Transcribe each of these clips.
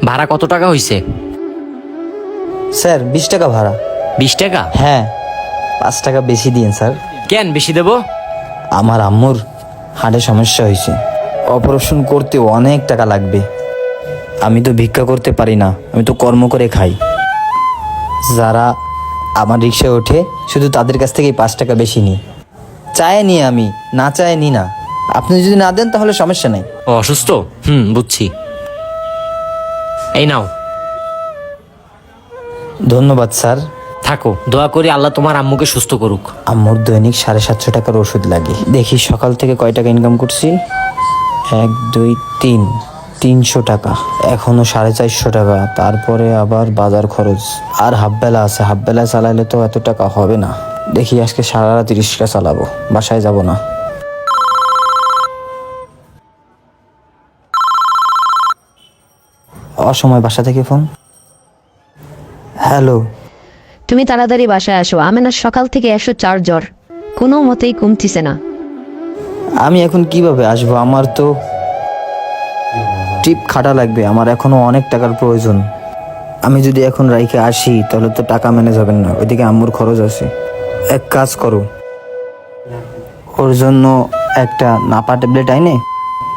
ভাড়া কত টাকা হইছে? স্যার 20 টাকা ভাড়া। 20 টাকা? হ্যাঁ, 5 টাকা বেশি দিন স্যার। কেন বেশি দেব? আমার আম্মুর হার্টে সমস্যা হয়েছে, অপারেশন করতে অনেক টাকা লাগবে। আমি তো ভিক্ষা করতে পারি না, আমি তো কর্ম করে খাই। যারা আমার রিক্সায় ওঠে শুধু তাদের কাছ থেকেই 5 টাকা বেশি নিই। চায় নি, আমি না চায় নি না। আপনি যদি না দেন তাহলে সমস্যা নেই। ও অসুস্থ? বুঝছি। এই নাও। ধন্যবাদ স্যার। থাকো, দোয়া করি আল্লাহ তোমার আম্মুকে সুস্থ করুক। আম্মুর দৈনিক 750 টাকার ওষুধ লাগে। দেখি সকাল থেকে কয় টাকা ইনকাম করছি। 1 2 3 300 টাকা, এখনো 450 টাকা। তারপরে আবার বাজার খরচ আর হাফবেলা আছে, হাফবেলা চালাইলে তো এত টাকা হবে না। দেখি আজকে সারা রাত রিক্সা চালাবো, বাসায় যাব না। অসময় বাসা থেকে ফোন। হ্যালো, তুমি তাড়াতাড়ি বাসায় আসো, আমেনার সকাল থেকে 104 জ্বর, কোনো মতেই কমতিছে না। আমি এখন কিভাবে আসবো? আমার তো টিপ খাটা লাগবে, আমার এখনো অনেক টাকার প্রয়োজন। আমি যদি এখন রাইখে আসি তাহলে তো টাকা ম্যানেজ হবে না, ওইদিকে আম্মুর খরচ আছে। এক কাজ করো, ওর জন্য একটা নাপা ট্যাবলেট আইনে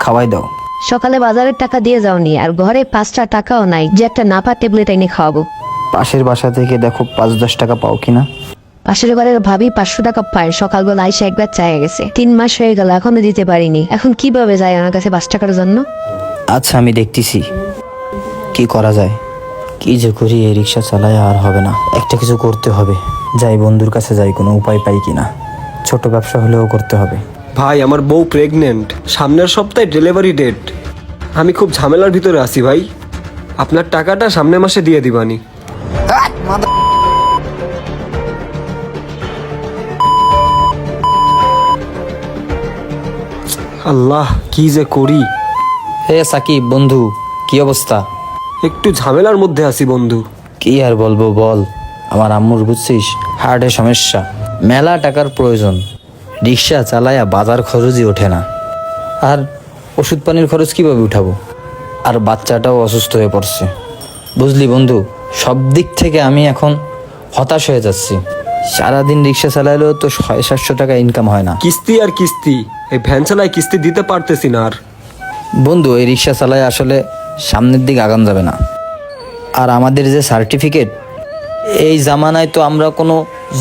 খাওয়াই দাও। সকালে বাজারের টাকা দিয়ে যাওনি, আর ঘরে 5টা টাকাও নাই যে একটা নাপা ট্যাবলেট এনে খাওয়াবো। পাশের বাসা থেকে দেখো 5-10 টাকা পাও কিনা। পাশের ঘরের ভাবি 500 টাকা পায়, সকালবেলা আইসা একবার চায় গেছে। 3 মাস হয়ে গেল, এখনো দিতে পারিনি। এখন কিভাবে যায় ওনার কাছে 5 টাকার জন্য? আচ্ছা, আমি দেখতেছি কি করা যায়। কি যে করি, এই রিক্সা চালায় আর হবে না, একটা কিছু করতে হবে। যাই বন্ধুর কাছে যাই, কোনো উপায় পাই কিনা। ছোট ব্যবসা হলেও করতে হবে। ভাই, আমার বউ প্রেগনেন্ট, সামনের সপ্তাহে ডেলিভারি ডেট। আমি খুব ঝামেলার ভিতরে আছি ভাই, আপনার টাকাটা সামনের মাসে দিয়ে দিবানি। আল্লাহ, কি যে করি। হে সাকিব বন্ধু, কি অবস্থা? একটু ঝামেলার মধ্যে আছি বন্ধু। কি আর বলবো বল, আমার আম্মুর বুঝছিস হার্টের সমস্যা, মেলা টাকার প্রয়োজন। রিক্সা চালায়া বাজার খরচই ওঠে না, আর ওষুধ পানির খরচ কিভাবে উঠাবো? আর বাচ্চাটাও অসুস্থ হয়ে পড়ছে। বুঝলি বন্ধু, সব দিক থেকে আমি এখন হতাশ হয়ে যাচ্ছি। সারাদিন রিক্সা চালাইলেও তো 600-700 টাকা ইনকাম হয় না। কিস্তি আর কিস্তি, এই ভ্যান চালায় কিস্তি দিতে পারতেছি না আর। বন্ধু, এই রিক্সা চালায় আসলে সামনের দিকে আগান যাবে না। আর আমাদের যে সার্টিফিকেট, এই জামানায় তো আমরা কোনো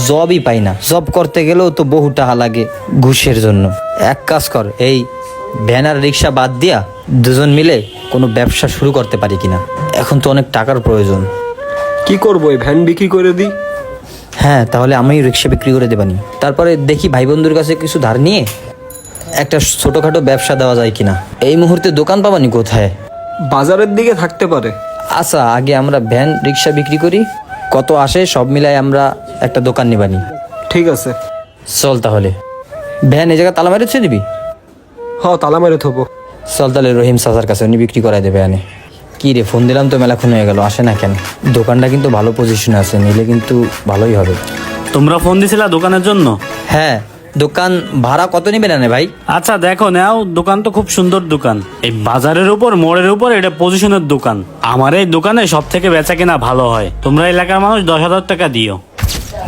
জবই পাই না। জব করতে গেলেও তো বহু টাকা লাগে ঘুষের জন্য। এক কাজ কর, এই ভ্যান আর রিক্সা বাদ দিয়া দুজন মিলে কোনো ব্যবসা শুরু করতে পারি কিনা। এখন তো অনেক টাকার প্রয়োজন। কি করবো, এই ভ্যান বিক্রি করে দিই। হ্যাঁ, তাহলে আমি রিক্সা বিক্রি করে দেবানি। তারপরে দেখি ভাই বন্ধুর কাছে কিছু ধার নিয়ে একটা ছোটখাটো ব্যবসা দেওয়া যায় কিনা। এই মুহূর্তে দোকান পাবানি কোথায়? বাজারের দিকে থাকতে পারে। আচ্ছা, আগে আমরা ভ্যান রিক্সা বিক্রি করি, কত আসে সব মিলাই আমরা একটা দোকান নিবানি। ঠিক আছে, চল তাহলে। ভ্যান এই জায়গায় তালা মেরে ছেড়ে দিবি? তালা মেরে থবো। চল তাহলে রহিম চাচার কাছে, উনি বিক্রি করাই দেবে আনে। কি রে, ফোন দিলাম তো মেলাক্ষণ হয়ে গেল, আসে না কেন? দোকানটা কিন্তু ভালো পজিশনে আছে, নিলে কিন্তু ভালোই হবে। তোমরা ফোন দিছিলা দোকানের জন্য? হ্যাঁ, দোকান ভাড়া কত নিবেন আনে ভাই? আচ্ছা দেখো নাও, দোকান তো খুব সুন্দর দোকান, এই বাজারের উপর মোড়ের উপর, এটা পজিশনের দোকান। আমার এই দোকানে সব থেকে বেচা কেনা ভালো হয়। তোমরা এলাকার মানুষ 10,000 টাকা দিও।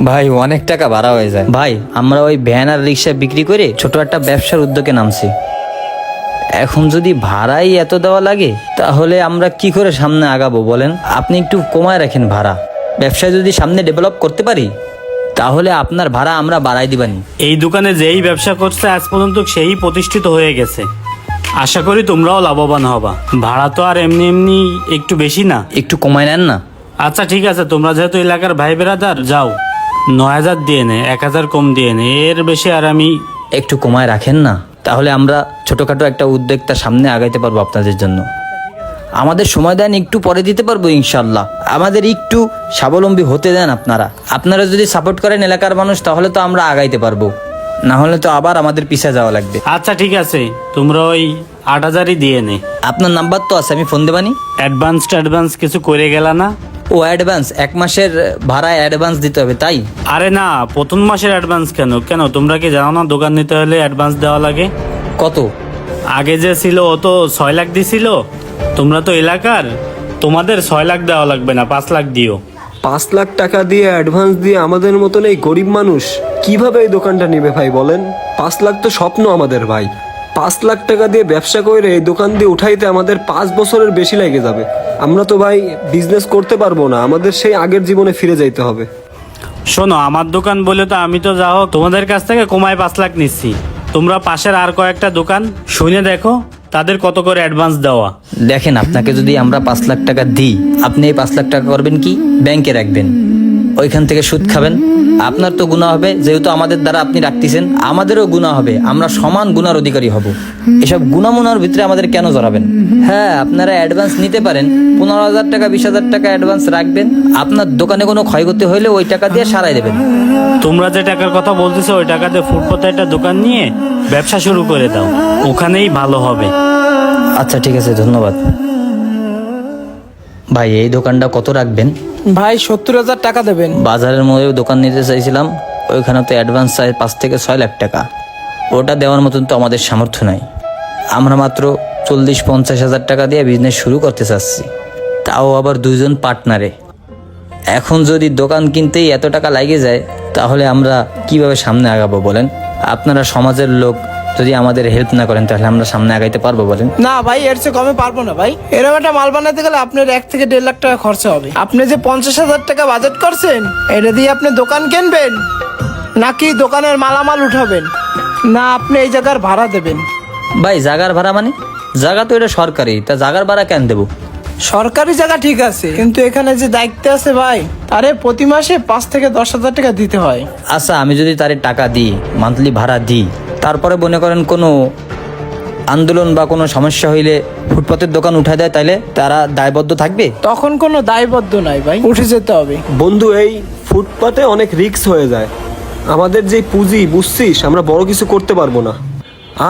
ভাই অনেক টাকা ভাড়া হয়ে যায় ভাই। আমরা ওই ভ্যান আর রিক্সা বিক্রি করে ছোট একটা ব্যবসার উদ্যোগে নামছি। এখন যদি ভাড়াই এত দেওয়া লাগে তাহলে আমরা কি করে সামনে আগাবো বলেন? আপনি একটু কমায় রাখেন ভাড়া। ব্যবসায় যদি সামনে ডেভেলপ করতে পারি তাহলে আপনার ভাড়া আমরা বাড়াই দিবানি। এই দোকানে যেই ব্যবসা করছে আজ পর্যন্ত সেই প্রতিষ্ঠিত হয়ে গেছে। আশা করি তোমরাও লাভবান হবা। ভাড়া তো আর এমনি এমনি একটু বেশি না, একটু কমায় নেন না। আচ্ছা ঠিক আছে, তোমরা যেহেতু এলাকার ভাই বেড়াদার, যাও 9,000 দিয়ে নে, 1,000 কম দিয়ে নে, এর বেশি আর আমি। একটু কমায় রাখেন না, তাহলে আমরা ছোটখাটো একটা উদ্যোগটা সামনে আগাইতে পারবো আপনাদের জন্য। আমাদের সময় দেন, একটু পরে দিতে পারবো ইনশাল্লাহ। আমাদের একটু স্বাবলম্বী হতে দেন আপনারা। আপনারা যদি সাপোর্ট করেন এলাকার মানুষ, তাহলে তো আমরা আগাইতে পারবো, না হলে তো আবার আমাদের পিছিয়ে যাওয়া লাগবে। আচ্ছা ঠিক আছে, তোমরা ওই 8,000ই দিয়ে নে। আপনার নাম্বার তো আছে, আমি ফোন দেবানি। অ্যাডভান্স কিছু করে গেলা না? ও অ্যাডভান্স, 1 মাসের ভাড়া অ্যাডভান্স দিতে হবে তাই? আরে না, প্রথম মাসের অ্যাডভান্স কেন কেন তোমরা কি জানো না দোকান নিতে হলে অ্যাডভান্স দেওয়া লাগে? কত? আগে যে ছিল ও তো 6 লাখ দিছিল। তোমরা তো এলাকার, তোমাদের 6 লাখ দেওয়া লাগবে না, 5 লাখ দিও। 5 লাখ টাকা দিয়ে অ্যাডভান্স দিয়ে আমাদের মতন এই গরিব মানুষ কিভাবে এই দোকানটা নেবে ভাই বলেন? 5 লাখ তো স্বপ্ন আমাদের ভাই। 5 লাখ টাকা দিয়ে ব্যবসা করে এই দোকান দিয়ে উঠাইতে আমাদের 5 বছরের বেশি লেগে যাবে। আমরা তো ভাই বিজনেস করতে পারবো না, আমাদের সেই আগের জীবনে ফিরে যাইতে হবে। শোনো, আমার দোকান বলে তো আমি তো যা হোক তোমাদের কাছ থেকে কমায় 5 লাখ নিচ্ছি। তোমরা পাশের আর কয়েকটা দোকান শুনে দেখো তাদের কত করে অ্যাডভান্স দেওয়া। দেখেন, আপনাকে যদি আমরা 5 লাখ টাকা দিই, আপনি এই 5 লাখ টাকা করবেন কি? ব্যাংকে রাখবেন, ওইখান থেকে সুদ খাবেন। আপনার তো গুনাহ হবে, যেহেতু আমাদের দ্বারা আপনি রাখতেছেন, আমাদেরও গুনাহ হবে, আমরা সমান গুনার অধিকারী হব। এসব গুনামুনার ভিতরে আমাদের কেন জড়াবেন? হ্যাঁ, আপনারা অ্যাডভান্স নিতে পারেন, 15,000 টাকা 20,000 টাকা অ্যাডভান্স রাখবেন। আপনার দোকানে কোনো ক্ষয়ক্ষতি হইলে ওই টাকা দিয়ে সারাই দেবেন। তোমরা যে টাকার কথা বলতেছো ওই টাকাতে ফুটপাতে একটা দোকান নিয়ে ব্যবসা শুরু করে দাও, ওখানেই ভালো হবে। আচ্ছা ঠিক আছে, ধন্যবাদ ভাই। এই দোকানটা কত রাখবেন? ভাই 70,000 টাকা দেবেন। বাজারের মধ্যে দোকান নিতে চাইছিলাম, ওইখানে তো অ্যাডভান্স চাই 5 থেকে 6 লাখ টাকা। ওটা দেওয়ার মতন তো আমাদের সামর্থ্য নাই। আমরা মাত্র 40-50 হাজার টাকা দিয়ে বিজনেস শুরু করতে চাচ্ছি, তাও আবার 2 জন পার্টনারে। এখন যদি দোকান কিনতেই এত টাকা লাগে যায়, তাহলে আমরা কিভাবে সামনে আগাবো বলেন? আপনারা সমাজের লোক, যদি আমাদের হেল্প না করেন তাহলে আমরা সামনে আগাইতে পারবো বলেন? না ভাই, এর চেয়ে কমে পারবো না ভাই। এরকম একটা মাল বানাতে গেলে আপনার 1 থেকে 1.5 লাখ টাকা খরচা হবে। আপনি যে 50,000 টাকা বাজেট করছেন, এটা দিয়ে আপনি দোকান কিনবেন নাকি দোকানের মালামাল উঠাবেন, না আপনি এই জায়গার ভাড়া দেবেন? ভাই জাগার ভাড়া মানে? জায়গা তো এটা সরকারি, তা জাগার ভাড়া কেন দেবো? সরকারি জায়গা ঠিক আছে, কিন্তু এখানে যে দায়িত্ব আছে ভাই, তারে প্রতি মাসে 5 থেকে 10,000 টাকা দিতে হয়। আচ্ছা, আমি যদি তারে টাকা দিই, মান্থলি ভাড়া দিই, তারপরে মনে করেন কোনো আন্দোলন বা কোনো সমস্যা হইলে ফুটপাতের দোকান উঠায় দেয়, তাইলে তারা দায়বদ্ধ থাকবে? তখন কোনো দায়বদ্ধ নাই ভাই, উঠে যেতে হবে। বন্ধু, এই ফুটপাতে অনেক রিস্ক হয়ে যায়। আমাদের যে পুঁজি বুঝছিস, আমরা বড় কিছু করতে পারবো না।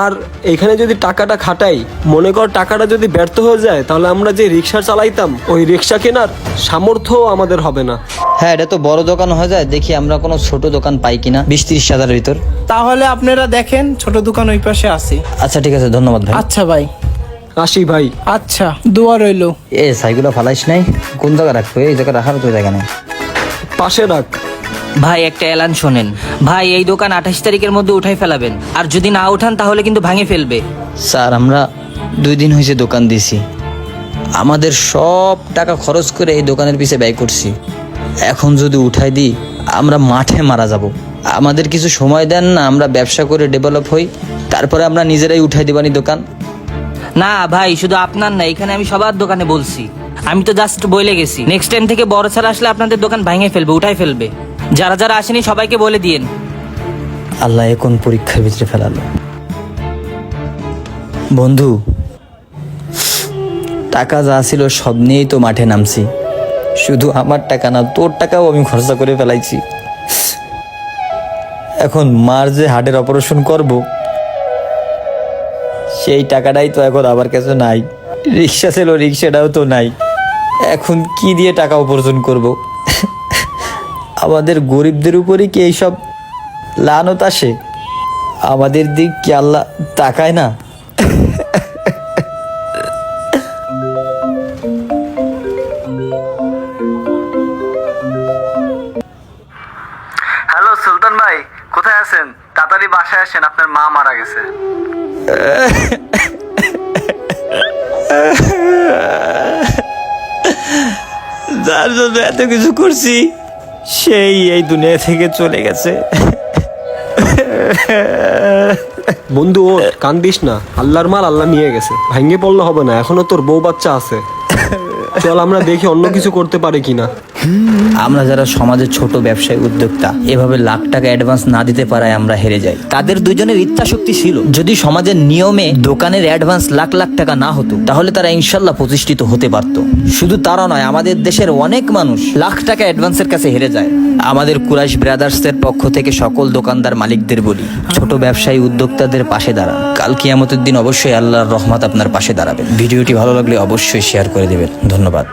আর এখানে যদি টাকাটা খাটাই, মনে কর টাকাটা যদি ব্যর্থ হয়ে যায়, তাহলে আমরা যে রিক্সা চালাইতাম ওই রিক্সা কেনার সামর্থ্য আমাদের হবে না। হ্যাঁ, এটা তো বড় দোকান হয়ে যায়। দেখি আমরা কোনো ছোট দোকান পাই কিনা 20-30 হাজারের ভিতর। তাহলে আপনারা দেখেন, ছোট দোকান ওই পাশে আছে। আচ্ছা ঠিক আছে, ধন্যবাদ ভাই। আচ্ছা ভাই, আসি ভাই। আচ্ছা, দোয়া রইলো। এ সাইকেলও ফালাইস নাই? কোন জায়গায় রাখবো? এই জায়গায় রাখার তো জায়গা নেই। পাশে রাখ। ভাই একটা এলান শোনেন ভাই, এই দোকান 28 তারিখের মধ্যে উঠাই ফেলাবেন, আর যদি না উঠান তাহলে কিন্তু ভাঙে ফেলবে। স্যার, আমরা 2 দিন হয়েছে দোকান দিছি, আমাদের সব টাকা খরচ করে এই দোকানের পিছে ব্যয় করছি। এখন যদি উঠাই দিই, আমরা মাঠে মারা যাব। আমাদের কিছু সময় দেন না, আমরা ব্যবসা করে ডেভেলপ হই, তারপরে আমরা নিজেরাই উঠাই দিবানি দোকান। না ভাই, শুধু আপনার না, এখানে আমি সবার দোকানে বলছি। আমি তো জাস্ট বলে গেছি, নেক্সট টাইম থেকে বড় ছাড়া আসলে আপনাদের দোকান ভাঙে ফেলবে, উঠাই ফেলবে। যারা যারা আসেনি সবাইকে বলে দিয়েন। আল্লাহ এ কোন পরীক্ষার ভিতরে ফেলালো। বন্ধু, টাকা যা ছিল সব নিয়েই তো মাঠে নামছি। শুধু আমার টাকা না, তোর টাকাও আমি খরচা করে ফেলাইছি। এখন মার যে হার্টের অপারেশন করব, সেই টাকাটাই তো এখন আমার কাছে নাই। রিক্সা ছিল, রিক্সাটাও তো নাই। এখন কি দিয়ে টাকা উপার্জন করব? আমাদের গরিবদের উপরই কি এইসব লানত আসে? আমাদের দিক কি আল্লাহ তাকায় না? হ্যালো সুলতান ভাই, কোথায় আছেন? তাড়াতাড়ি বাসায় আসেন, আপনার মা মারা গেছে। যার জন্য এত কিছু করছি, সেই এই দুনিয়া থেকে চলে গেছে। বন্ধু, ও কান্দিস না, আল্লাহর মাল আল্লাহ নিয়ে গেছে, ভাঙ্গে পড়লে হবে না। এখনো তোর বউ বাচ্চা আছে, চল আমরা দেখি অন্য কিছু করতে পারি কিনা। আমরা যারা সমাজের ছোট ব্যবসায়ী উদ্যোক্তা, এভাবে লাখ টাকা অ্যাডভান্স না দিতে পারায় আমরা হেরে যাই। তাদের দুজনের ইচ্ছা শক্তি ছিল, যদি সমাজের নিয়মে দোকানের অ্যাডভান্স লাখ লাখ টাকা না হতো, তাহলে তারা ইনশাল্লাহ প্রতিষ্ঠিত হতে পারত। শুধু তারা নয়, আমাদের দেশের অনেক মানুষ লাখ টাকা অ্যাডভান্সের কাছে হেরে যায়। আমাদের কুরাইশ ব্রাদার্সের পক্ষ থেকে সকল দোকানদার মালিকদের বলি, ছোট ব্যবসায়ী উদ্যোক্তাদের পাশে দাঁড়ান। কাল কিয়ামতের দিন অবশ্যই আল্লাহর রহমত আপনার পাশে দাঁড়াবে। ভিডিওটি ভালো লাগলে অবশ্যই শেয়ার করে দেবেন। ধন্যবাদ।